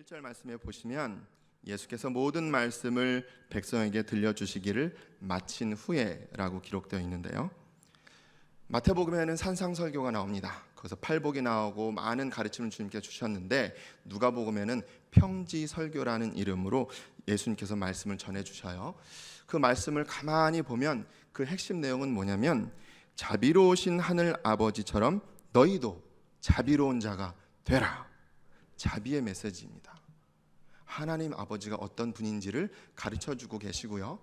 1절 말씀에 보시면 예수께서 모든 말씀을 백성에게 들려주시기를 마친 후에라고 기록되어 있는데요, 마태복음에는 산상설교가 나옵니다. 거기서 팔복이 나오고 많은 가르침을 주님께 주셨는데, 누가복음에는 평지설교라는 이름으로 예수님께서 말씀을 전해주셔요. 그 말씀을 가만히 보면 그 핵심 내용은 뭐냐면, 자비로우신 하늘 아버지처럼 너희도 자비로운 자가 되라. 자비의 메시지입니다. 하나님 아버지가 어떤 분인지를 가르쳐주고 계시고요,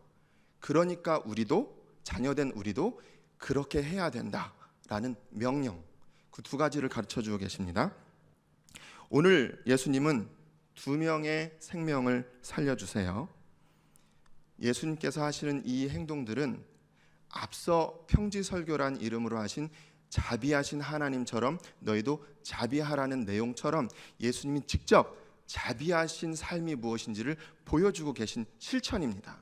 그러니까 우리도, 자녀된 우리도 그렇게 해야 된다라는 명령, 그 두 가지를 가르쳐주고 계십니다. 오늘 예수님은 두 명의 생명을 살려주세요. 예수님께서 하시는 이 행동들은 앞서 평지설교란 이름으로 하신 자비하신 하나님처럼 너희도 자비하라는 내용처럼 예수님이 직접 자비하신 삶이 무엇인지를 보여주고 계신 실천입니다.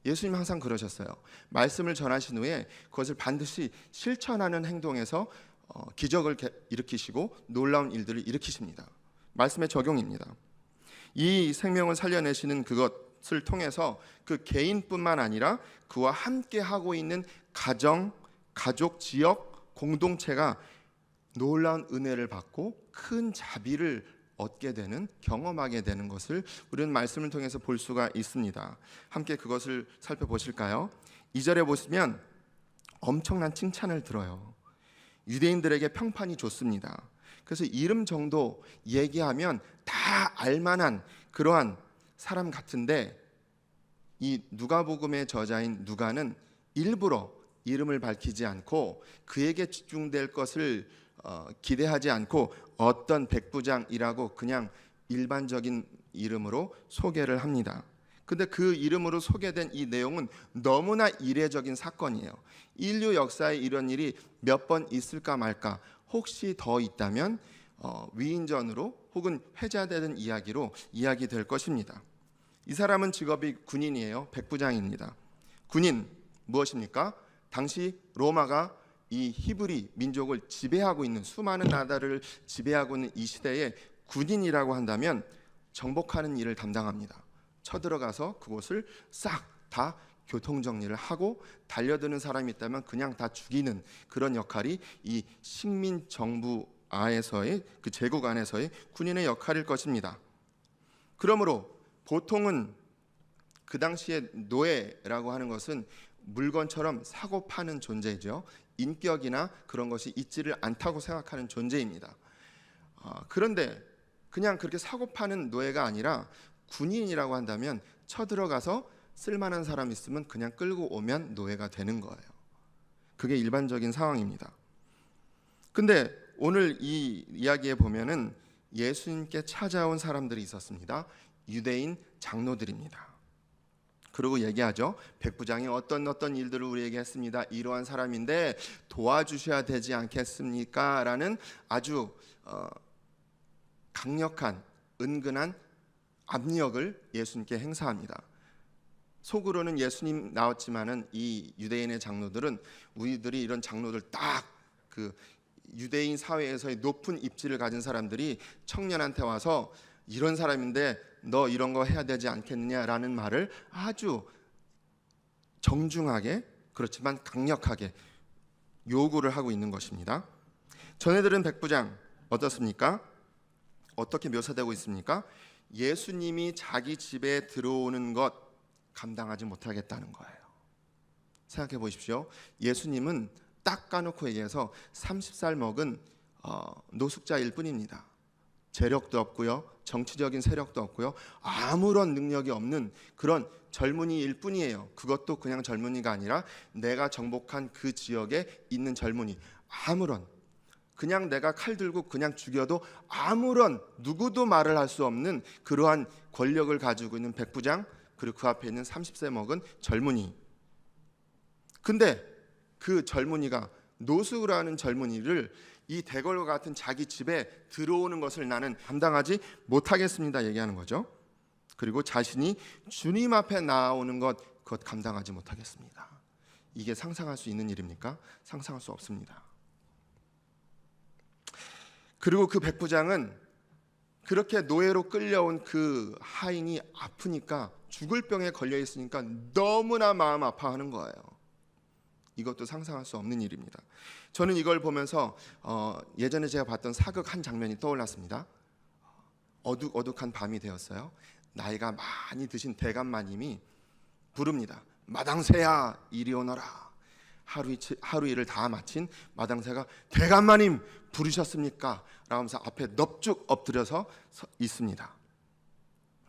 예수님 항상 그러셨어요. 말씀을 전하신 후에 그것을 반드시 실천하는 행동에서 기적을 일으키시고 놀라운 일들을 일으키십니다. 말씀의 적용입니다. 이 생명을 살려내시는 그것을 통해서 그 개인뿐만 아니라 그와 함께 하고 있는 가정, 가족, 지역, 공동체가 놀라운 은혜를 받고 큰 자비를 얻게 되는, 경험하게 되는 것을 우리는 말씀을 통해서 볼 수가 있습니다. 함께 그것을 살펴보실까요? 2절에 보시면 엄청난 칭찬을 들어요. 유대인들에게 평판이 좋습니다. 그래서 이름 정도 얘기하면 다 알만한 그러한 사람 같은데, 이 누가복음의 저자인 누가는 일부러 이름을 밝히지 않고 그에게 집중될 것을 기대하지 않고 어떤 백부장이라고 그냥 일반적인 이름으로 소개를 합니다. 근데 그 이름으로 소개된 이 내용은 너무나 이례적인 사건이에요. 인류 역사에 이런 일이 몇 번 있을까 말까, 혹시 더 있다면 위인전으로 혹은 회자되는 이야기로 이야기될 것입니다. 이 사람은 직업이 군인이에요. 백부장입니다. 군인 무엇입니까? 당시 로마가 이 히브리 민족을 지배하고 있는, 수많은 나라를 지배하고 있는 이 시대에 군인이라고 한다면 정복하는 일을 담당합니다. 쳐들어가서 그곳을 싹 다 교통정리를 하고, 달려드는 사람이 있다면 그냥 다 죽이는 그런 역할이 이 식민 정부 아에서의, 그 제국 안에서의 군인의 역할일 것입니다. 그러므로 보통은 그 당시에 노예라고 하는 것은 물건처럼 사고 파는 존재죠. 인격이나 그런 것이 있지를 않다고 생각하는 존재입니다. 그런데 그냥 그렇게 사고 파는 노예가 아니라 군인이라고 한다면 쳐들어가서 쓸만한 사람 있으면 그냥 끌고 오면 노예가 되는 거예요. 그게 일반적인 상황입니다. 근데 오늘 이 이야기에 보면은 예수님께 찾아온 사람들이 있었습니다. 유대인 장로들입니다. 그리고 얘기하죠. 백부장이 어떤 일들을 우리에게 했습니다. 이러한 사람인데 도와주셔야 되지 않겠습니까? 라는 아주 강력한, 은근한 압력을 예수님께 행사합니다. 속으로는 예수님 나왔지만은 이 유대인의 장로들은, 우리들이 이런 장로들 딱 그 유대인 사회에서의 높은 입지를 가진 사람들이 청년한테 와서 이런 사람인데 너 이런 거 해야 되지 않겠느냐라는 말을 아주 정중하게, 그렇지만 강력하게 요구를 하고 있는 것입니다. 전해들은 백부장 어떻습니까? 어떻게 묘사되고 있습니까? 예수님이 자기 집에 들어오는 것 감당하지 못하겠다는 거예요. 생각해 보십시오. 예수님은 딱 까놓고 얘기해서 30살 먹은 노숙자일 뿐입니다. 재력도 없고요, 정치적인 세력도 없고요, 아무런 능력이 없는 그런 젊은이일 뿐이에요. 그것도 그냥 젊은이가 아니라 내가 정복한 그 지역에 있는 젊은이, 아무런, 그냥 내가 칼 들고 그냥 죽여도 아무런 누구도 말을 할 수 없는 그러한 권력을 가지고 있는 백부장, 그리고 그 앞에 있는 30세 먹은 젊은이. 근데 그 젊은이가, 노숙을 하는 젊은이를 이 대궐과 같은 자기 집에 들어오는 것을 나는 감당하지 못하겠습니다 얘기하는 거죠. 그리고 자신이 주님 앞에 나오는 것, 그것 감당하지 못하겠습니다. 이게 상상할 수 있는 일입니까? 상상할 수 없습니다. 그리고 그 백부장은 그렇게 노예로 끌려온 그 하인이 아프니까, 죽을 병에 걸려 있으니까 너무나 마음 아파하는 거예요. 이것도 상상할 수 없는 일입니다. 저는 이걸 보면서 예전에 제가 봤던 사극 한 장면이 떠올랐습니다. 어둑어둑한 밤이 되었어요. 나이가 많이 드신 대감마님이 부릅니다. 마당새야 이리 오너라. 하루 일을 다 마친 마당새가 대감마님 부르셨습니까? 라면서 앞에 넙죽 엎드려서 있습니다.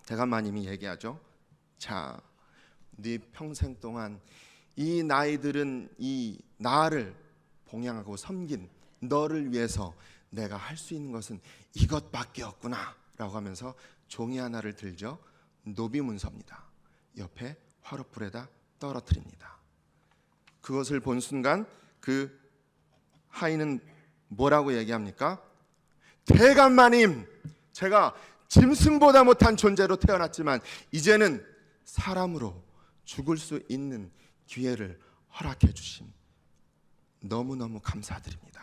대감마님이 얘기하죠. 자, 네 평생 동안 이 나이들은 이 나를 봉양하고 섬긴 너를 위해서 내가 할 수 있는 것은 이것밖에 없구나 라고 하면서 종이 하나를 들죠. 노비문서입니다. 옆에 화롯불에다 떨어뜨립니다. 그것을 본 순간 그 하인은 뭐라고 얘기합니까? 대감마님, 제가 짐승보다 못한 존재로 태어났지만 이제는 사람으로 죽을 수 있는 기회를 허락해 주심 너무너무 감사드립니다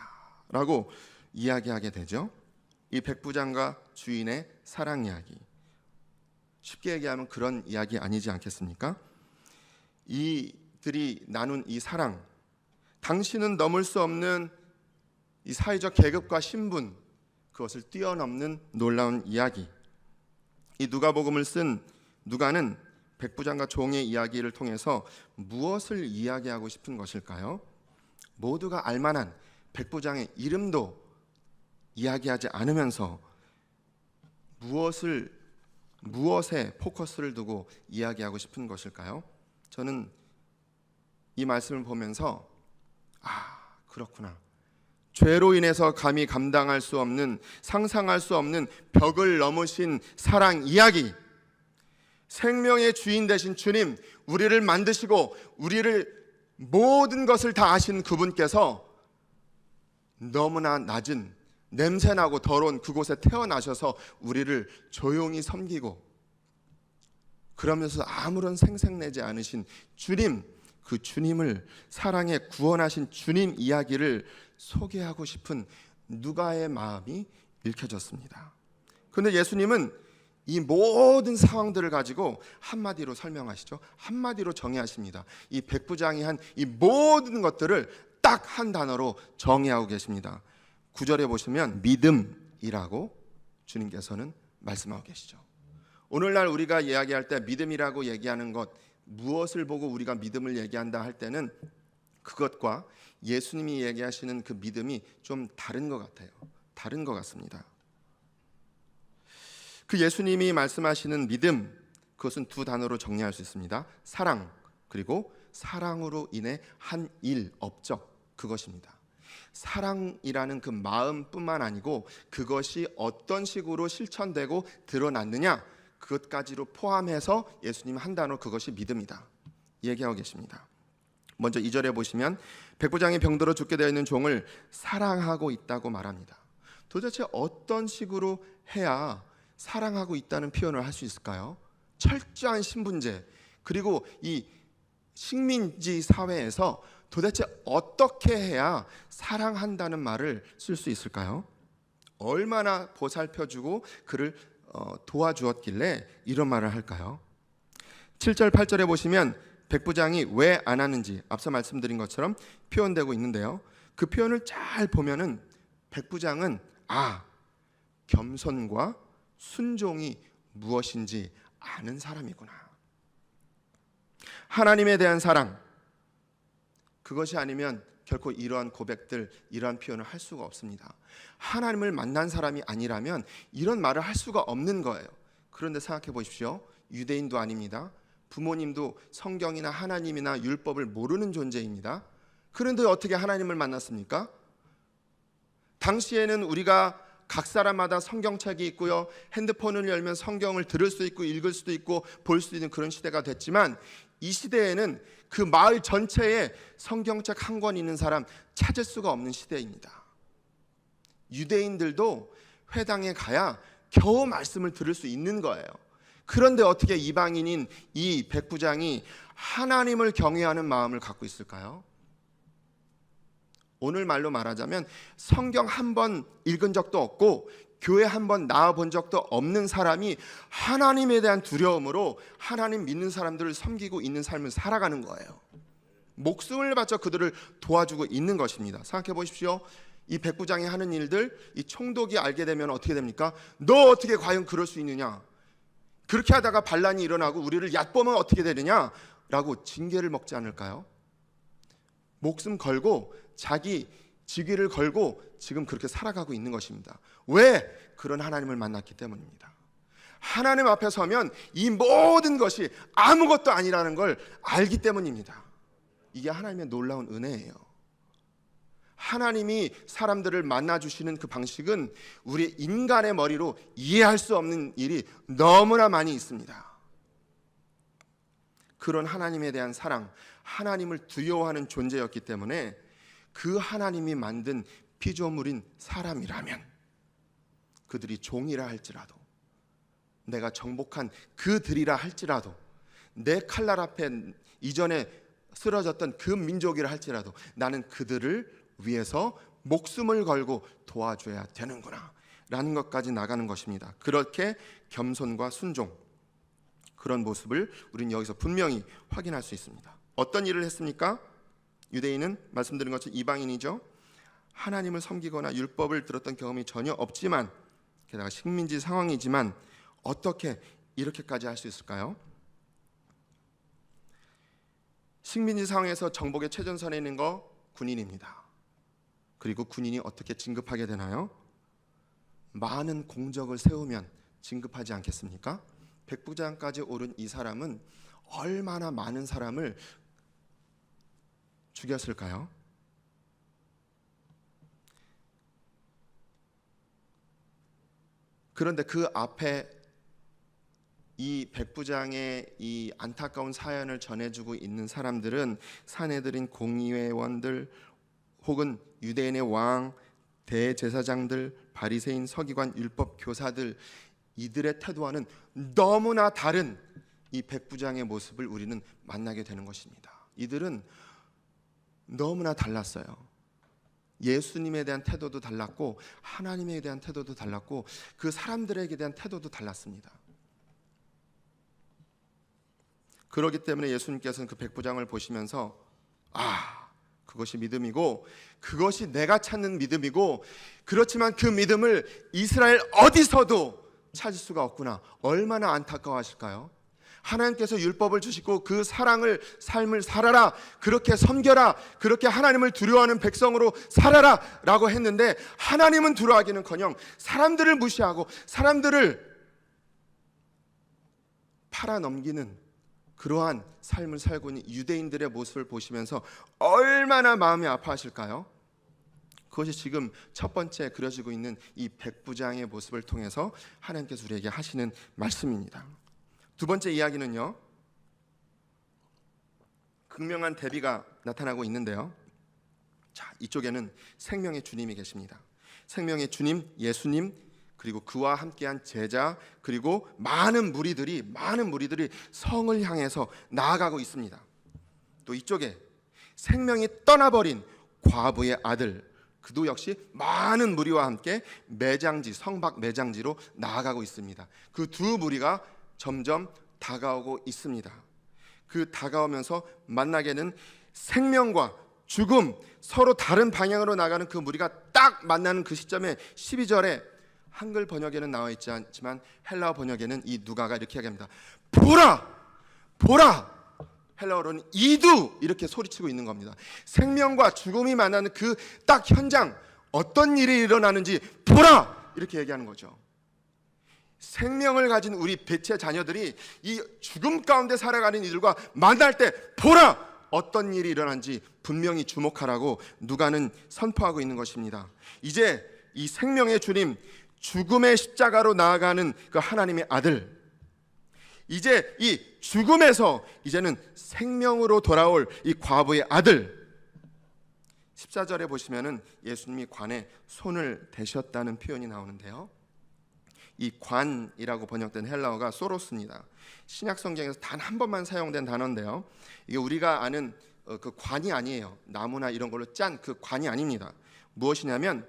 라고 이야기하게 되죠. 이 백부장과 주인의 사랑 이야기, 쉽게 얘기하면 그런 이야기 아니지 않겠습니까? 이들이 나눈 이 사랑, 당신은 넘을 수 없는 이 사회적 계급과 신분, 그것을 뛰어넘는 놀라운 이야기. 이 누가복음을 쓴 누가는 백부장과 종의 이야기를 통해서 무엇을 이야기하고 싶은 것일까요? 모두가 알만한 백부장의 이름도 이야기하지 않으면서 무엇에 포커스를 두고 이야기하고 싶은 것일까요? 저는 이 말씀을 보면서 그렇구나. 죄로 인해서 감히 감당할 수 없는, 상상할 수 없는 벽을 넘으신 사랑 이야기, 생명의 주인 되신 주님, 우리를 만드시고 우리를 모든 것을 다 아신 그분께서 너무나 낮은 냄새나고 더러운 그곳에 태어나셔서 우리를 조용히 섬기고 그러면서 아무런 생색내지 않으신 주님, 그 주님을 사랑에 구원하신 주님 이야기를 소개하고 싶은 누가의 마음이 읽혀졌습니다. 그런데 예수님은 이 모든 상황들을 가지고 한마디로 설명하시죠. 한마디로 정의하십니다. 이 백부장이 한 이 모든 것들을 딱 한 단어로 정의하고 계십니다. 9절에 보시면 믿음이라고 주님께서는 말씀하고 계시죠. 오늘날 우리가 이야기할 때 믿음이라고 얘기하는 것, 무엇을 보고 우리가 믿음을 얘기한다 할 때는 그것과 예수님이 얘기하시는 그 믿음이 좀 다른 것 같아요. 다른 것 같습니다. 그 예수님이 말씀하시는 믿음, 그것은 두 단어로 정리할 수 있습니다. 사랑, 그리고 사랑으로 인해 한 일, 업적, 그것입니다. 사랑이라는 그 마음뿐만 아니고 그것이 어떤 식으로 실천되고 드러났느냐, 그것까지로 포함해서 예수님 한 단어, 그것이 믿음이다 얘기하고 계십니다. 먼저 2절에 보시면 백부장이 병들어 죽게 되어 있는 종을 사랑하고 있다고 말합니다. 도대체 어떤 식으로 해야 사랑하고 있다는 표현을 할 수 있을까요? 철저한 신분제, 그리고 이 식민지 사회에서 도대체 어떻게 해야 사랑한다는 말을 쓸 수 있을까요? 얼마나 보살펴주고 그를 도와주었길래 이런 말을 할까요? 7절 8절에 보시면 백부장이 왜 안 하는지 앞서 말씀드린 것처럼 표현되고 있는데요. 그 표현을 잘 보면은 백부장은 겸손과 순종이 무엇인지 아는 사람이구나. 하나님에 대한 사랑, 그것이 아니면 결코 이러한 고백들, 이러한 표현을 할 수가 없습니다. 하나님을 만난 사람이 아니라면 이런 말을 할 수가 없는 거예요. 그런데 생각해 보십시오. 유대인도 아닙니다. 부모님도 성경이나 하나님이나 율법을 모르는 존재입니다. 그런데 어떻게 하나님을 만났습니까? 당시에는 우리가 각 사람마다 성경책이 있고요, 핸드폰을 열면 성경을 들을 수 있고 읽을 수도 있고 볼 수 있는 그런 시대가 됐지만, 이 시대에는 그 마을 전체에 성경책 한 권 있는 사람 찾을 수가 없는 시대입니다. 유대인들도 회당에 가야 겨우 말씀을 들을 수 있는 거예요. 그런데 어떻게 이방인인 이 백부장이 하나님을 경외하는 마음을 갖고 있을까요? 오늘 말로 말하자면 성경 한 번 읽은 적도 없고 교회 한번 나와본 적도 없는 사람이 하나님에 대한 두려움으로 하나님 믿는 사람들을 섬기고 있는 삶을 살아가는 거예요. 목숨을 바쳐 그들을 도와주고 있는 것입니다. 생각해 보십시오. 이 백부장이 하는 일들, 이 총독이 알게 되면 어떻게 됩니까? 너 어떻게 과연 그럴 수 있느냐? 그렇게 하다가 반란이 일어나고 우리를 얕보면 어떻게 되느냐? 라고 징계를 먹지 않을까요? 목숨 걸고 자기 직위를 걸고 지금 그렇게 살아가고 있는 것입니다. 왜? 그런 하나님을 만났기 때문입니다. 하나님 앞에 서면 이 모든 것이 아무것도 아니라는 걸 알기 때문입니다. 이게 하나님의 놀라운 은혜예요. 하나님이 사람들을 만나주시는 그 방식은 우리 인간의 머리로 이해할 수 없는 일이 너무나 많이 있습니다. 그런 하나님에 대한 사랑, 하나님을 두려워하는 존재였기 때문에 그 하나님이 만든 피조물인 사람이라면 그들이 종이라 할지라도, 내가 정복한 그들이라 할지라도, 내 칼날 앞에 이전에 쓰러졌던 그 민족이라 할지라도 나는 그들을 위해서 목숨을 걸고 도와줘야 되는구나 라는 것까지 나가는 것입니다. 그렇게 겸손과 순종, 그런 모습을 우리는 여기서 분명히 확인할 수 있습니다. 어떤 일을 했습니까? 유대인은 말씀드린 것처럼 이방인이죠. 하나님을 섬기거나 율법을 들었던 경험이 전혀 없지만, 게다가 식민지 상황이지만 어떻게 이렇게까지 할 수 있을까요? 식민지 상황에서 정복의 최전선에 있는 거 군인입니다. 그리고 군인이 어떻게 진급하게 되나요? 많은 공적을 세우면 진급하지 않겠습니까? 백부장까지 오른 이 사람은 얼마나 많은 사람을 죽였을까요? 그런데 그 앞에 이 백부장의 이 안타까운 사연을 전해주고 있는 사람들은 사내들인 공의회원들 혹은 유대인의 왕, 대제사장들, 바리새인, 서기관, 율법 교사들, 이들의 태도와는 너무나 다른 이 백부장의 모습을 우리는 만나게 되는 것입니다. 이들은 너무나 달랐어요. 예수님에 대한 태도도 달랐고 하나님에 대한 태도도 달랐고 그 사람들에게 대한 태도도 달랐습니다. 그렇기 때문에 예수님께서는 그 백부장을 보시면서 그것이 믿음이고 그것이 내가 찾는 믿음이고, 그렇지만 그 믿음을 이스라엘 어디서도 찾을 수가 없구나. 얼마나 안타까워하실까요? 하나님께서 율법을 주시고 그 사랑을, 삶을 살아라, 그렇게 섬겨라, 그렇게 하나님을 두려워하는 백성으로 살아라 라고 했는데 하나님은 두려워하기는커녕 사람들을 무시하고 사람들을 팔아넘기는 그러한 삶을 살고 있는 유대인들의 모습을 보시면서 얼마나 마음이 아파하실까요? 그것이 지금 첫 번째 그려지고 있는 이 백부장의 모습을 통해서 하나님께서 우리에게 하시는 말씀입니다. 두 번째 이야기는요, 극명한 대비가 나타나고 있는데요. 자, 이쪽에는 생명의 주님이 계십니다. 생명의 주님, 예수님, 그리고 그와 함께한 제자, 그리고 많은 무리들이 성을 향해서 나아가고 있습니다. 또 이쪽에 생명이 떠나버린 과부의 아들, 그도 역시 많은 무리와 함께 매장지, 성박 매장지로 나아가고 있습니다. 그 두 무리가 점점 다가오고 있습니다. 그 다가오면서 만나게 되는 생명과 죽음, 서로 다른 방향으로 나가는 그 무리가 딱 만나는 그 시점에 12절에 한글 번역에는 나와 있지 않지만 헬라어 번역에는 이 누가가 이렇게 이야기합니다. 보라! 보라! 헬라어로는 이두! 이렇게 소리치고 있는 겁니다. 생명과 죽음이 만나는 그 딱 현장, 어떤 일이 일어나는지 보라! 이렇게 얘기하는 거죠. 생명을 가진 우리 빛의 자녀들이 이 죽음 가운데 살아가는 이들과 만날 때 보라! 어떤 일이 일어난지 분명히 주목하라고 누가는 선포하고 있는 것입니다. 이제 이 생명의 주님, 죽음의 십자가로 나아가는 그 하나님의 아들, 이제 이 죽음에서 이제는 생명으로 돌아올 이 과부의 아들, 14절에 보시면은 예수님이 관에 손을 대셨다는 표현이 나오는데요, 이 관이라고 번역된 헬라어가 소로스입니다. 신약 성경에서 단 한 번만 사용된 단어인데요, 이게 우리가 아는 그 관이 아니에요. 나무나 이런 걸로 짠 그 관이 아닙니다. 무엇이냐면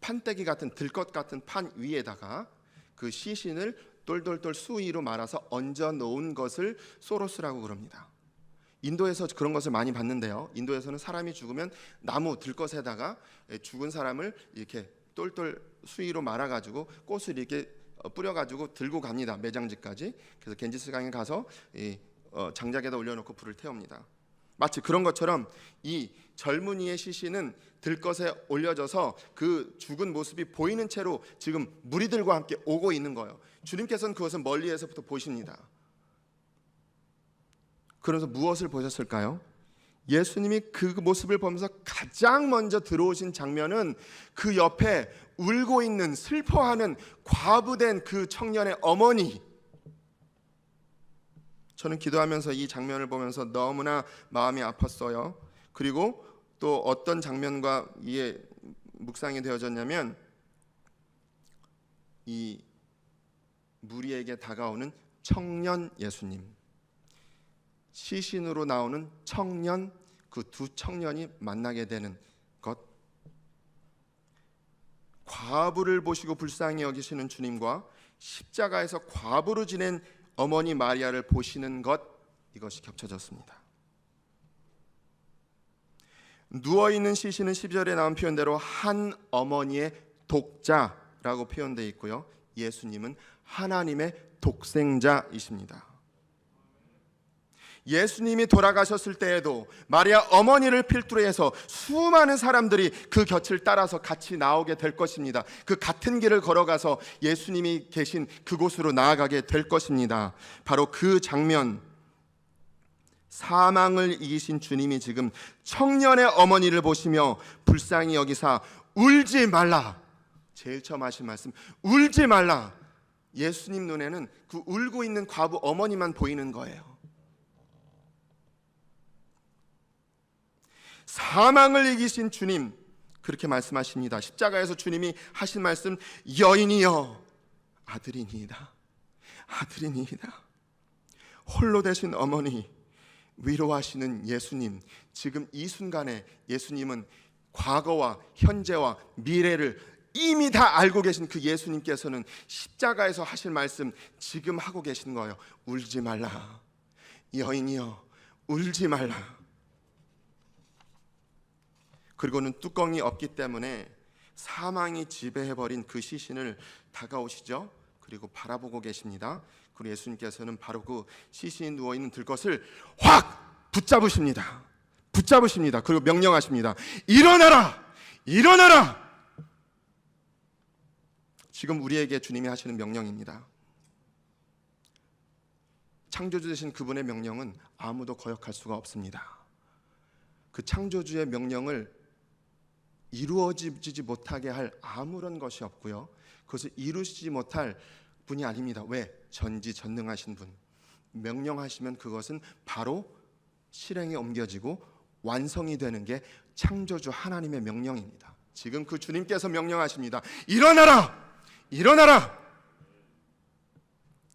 판때기 같은 들것 같은 판 위에다가 그 시신을 똘똘똘 수위로 말아서 얹어 놓은 것을 소로스라고 그럽니다. 인도에서 그런 것을 많이 봤는데요. 인도에서는 사람이 죽으면 나무 들것에다가 죽은 사람을 이렇게 똘똘 수위로 말아가지고 꽃을 이렇게 뿌려가지고 들고 갑니다. 매장지까지. 그래서 겐지스강에 가서 장작에다 올려놓고 불을 태웁니다. 마치 그런 것처럼 이 젊은이의 시신은 들것에 올려져서 그 죽은 모습이 보이는 채로 지금 무리들과 함께 오고 있는 거예요. 주님께서는 그것을 멀리에서부터 보십니다. 그래서 무엇을 보셨을까요? 예수님이 그 모습을 보면서 가장 먼저 들어오신 장면은 그 옆에 울고 있는 슬퍼하는 과부된 그 청년의 어머니. 저는 기도하면서 이 장면을 보면서 너무나 마음이 아팠어요. 그리고 또 어떤 장면과 이에 묵상이 되어졌냐면 이 무리에게 다가오는 청년 예수님, 시신으로 나오는 청년, 그 두 청년이 만나게 되는 것, 과부를 보시고 불쌍히 여기시는 주님과 십자가에서 과부로 지낸 어머니 마리아를 보시는 것, 이것이 겹쳐졌습니다. 누워있는 시신은 12절에 나온 표현대로 한 어머니의 독자라고 표현되어 있고요, 예수님은 하나님의 독생자이십니다. 예수님이 돌아가셨을 때에도 마리아 어머니를 필두로 해서 수많은 사람들이 그 곁을 따라서 같이 나오게 될 것입니다. 그 같은 길을 걸어가서 예수님이 계신 그곳으로 나아가게 될 것입니다. 바로 그 장면, 사망을 이기신 주님이 지금 청년의 어머니를 보시며 불쌍히 여기사 울지 말라. 제일 처음 하신 말씀, 울지 말라. 예수님 눈에는 그 울고 있는 과부 어머니만 보이는 거예요. 사망을 이기신 주님, 그렇게 말씀하십니다. 십자가에서 주님이 하신 말씀, 여인이여 아들이니이다, 아들이니이다. 홀로 되신 어머니, 위로하시는 예수님, 지금 이 순간에 예수님은 과거와 현재와 미래를 이미 다 알고 계신 그 예수님께서는 십자가에서 하실 말씀 지금 하고 계신 거예요. 울지 말라, 여인이여 울지 말라. 그리고는 뚜껑이 없기 때문에 사망이 지배해버린 그 시신을 다가오시죠. 그리고 바라보고 계십니다. 그리고 예수님께서는 바로 그 시신이 누워있는 들것을 확 붙잡으십니다. 그리고 명령하십니다. 일어나라! 일어나라! 지금 우리에게 주님이 하시는 명령입니다. 창조주 되신 그분의 명령은 아무도 거역할 수가 없습니다. 그 창조주의 명령을 이루어지지 못하게 할 아무런 것이 없고요, 그것을 이루시지 못할 분이 아닙니다. 왜? 전지전능하신 분. 명령하시면 그것은 바로 실행에 옮겨지고 완성이 되는 게 창조주 하나님의 명령입니다. 지금 그 주님께서 명령하십니다. 일어나라! 일어나라!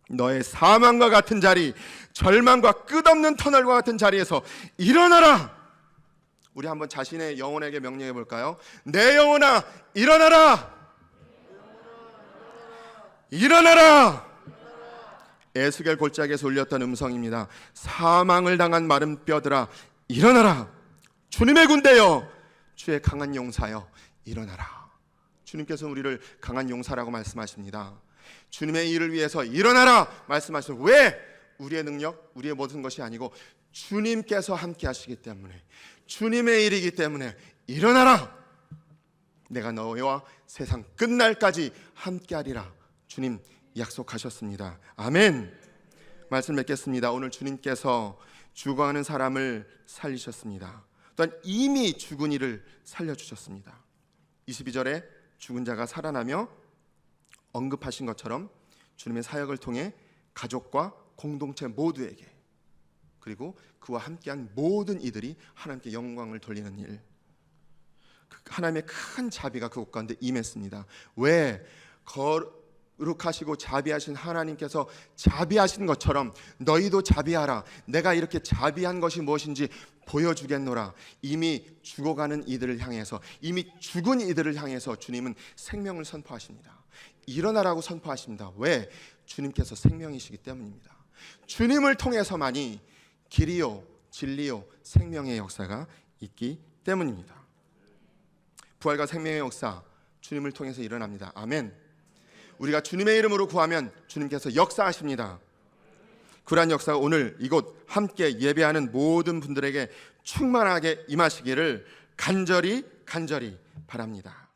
너의 사망과 같은 자리, 절망과 끝없는 터널과 같은 자리에서 일어나라! 우리 한번 자신의 영혼에게 명령해 볼까요? 내 영혼아 일어나라! 일어나라! 에스겔 골짜기에서 울렸던 음성입니다. 사망을 당한 마른 뼈들아 일어나라! 주님의 군대여, 주의 강한 용사여 일어나라. 주님께서 우리를 강한 용사라고 말씀하십니다. 주님의 일을 위해서 일어나라 말씀하시는, 왜? 우리의 능력, 우리의 모든 것이 아니고 주님께서 함께 하시기 때문에, 주님의 일이기 때문에 일어나라! 내가 너와 세상 끝날까지 함께하리라. 주님 약속하셨습니다. 아멘. 말씀 맺겠습니다. 오늘 주님께서 죽어가는 사람을 살리셨습니다. 또한 이미 죽은 이를 살려주셨습니다. 22절에 죽은 자가 살아나며 언급하신 것처럼 주님의 사역을 통해 가족과 공동체 모두에게, 그리고 그와 함께한 모든 이들이 하나님께 영광을 돌리는 일, 하나님의 큰 자비가 그곳 가운데 임했습니다. 왜? 거룩하시고 자비하신 하나님께서 자비하신 것처럼 너희도 자비하라. 내가 이렇게 자비한 것이 무엇인지 보여주겠노라. 이미 죽어가는 이들을 향해서, 이미 죽은 이들을 향해서 주님은 생명을 선포하십니다. 일어나라고 선포하십니다. 왜? 주님께서 생명이시기 때문입니다. 주님을 통해서만이 길이요 진리요 생명의 역사가 있기 때문입니다. 부활과 생명의 역사, 주님을 통해서 일어납니다. 아멘. 우리가 주님의 이름으로 구하면 주님께서 역사하십니다. 그러한 역사가 오늘 이곳 함께 예배하는 모든 분들에게 충만하게 임하시기를 간절히 바랍니다.